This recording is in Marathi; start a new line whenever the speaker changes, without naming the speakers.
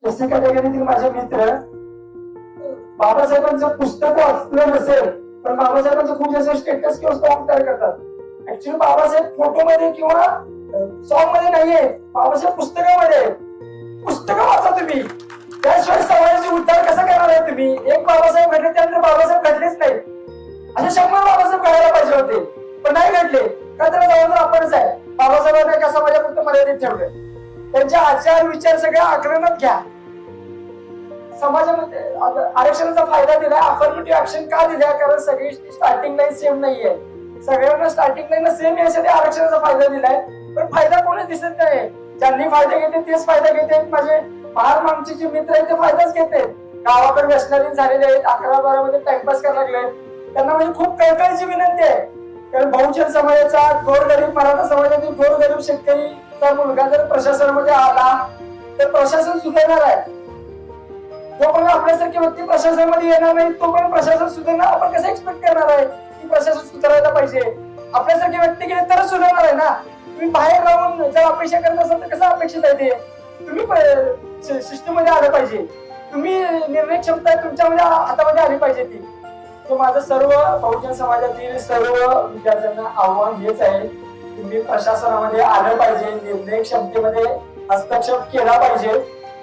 एससी कॅटेगरीतील माझे मित्र बाबासाहेबांचं पुस्तक वाचलं नसेल पण बाबासाहेबांचं खूप जास्त स्टेटस किंवा सॉंग तयार करतात. ऍक्च्युली बाबासाहेब फोटो मध्ये किंवा सॉंग मध्ये नाहीये, बाबासाहेब पुस्तकामध्ये. पुस्तकं वाचा तुम्ही, त्याशिवाय समाजाचे उद्धार कसा करणार आहे तुम्ही? एक बाबासाहेब घडले त्यानंतर बाबासाहेब घडलेच नाही. असे 100 बाबासाहेब घडायला पाहिजे होते पण नाही घडले. का तर जवळजवळ आपणच आहे. बाबासाहेबांना एका समाजापुरतं मर्यादित ठेवलं. त्यांचे आचार विचार सगळे आकलनात घ्या. समाजामध्ये आरक्षणाचा फायदा दिलाय, अफर्मेटिव्ह ऍक्शन का दिल्या? कारण सगळी स्टार्टिंग लाईन सेम नाहीये. सगळ्यांना स्टार्टिंग लाईन सेम यासाठी आरक्षणाचा फायदा दिलाय, पण फायदा कोणीच दिसत नाही. ज्यांनी फायदा घेते तेच फायदा घेते. माझे महार आमचे जे मित्र आहेत ते फायदाच घेते. गावाकडे व्यसनाधीन झालेले आहेत, 11-12 मध्ये टाइमपास करायला लागले. त्यांना म्हणजे खूप कळकळीची विनंती आहे. कारण बहुजन समाजाचा गोरगरीब, मराठा समाजातील गोरगरीब शेतकरीचा मुलगा जर प्रशासनामध्ये आला तर प्रशासन सुधारणार आहे. जोपर्यंत आपल्यासारखी व्यक्ती प्रशासनामध्ये येणार नाही तोपर्यंत प्रशासन सुधारणार. आपण कसं एक्सपेक्ट करणार आहे की प्रशासन सुधारायला पाहिजे? आपल्यासारखी व्यक्ती गेले तरच सुधारणार आहे ना. तुम्ही बाहेर राहून जर अपेक्षा करत असाल तर कसं अपेक्षित आहे ते? तुम्ही सिस्टम मध्ये आलं पाहिजे. तुम्ही निर्णय क्षमता तुमच्यामध्ये हातामध्ये आली पाहिजे ती. तो माझं सर्व बहुजन समाजातील सर्व विद्यार्थ्यांना आव्हान हेच आहे, तुम्ही प्रशासनामध्ये आलं पाहिजे, निर्णय क्षमतेमध्ये हस्तक्षेप केला पाहिजे.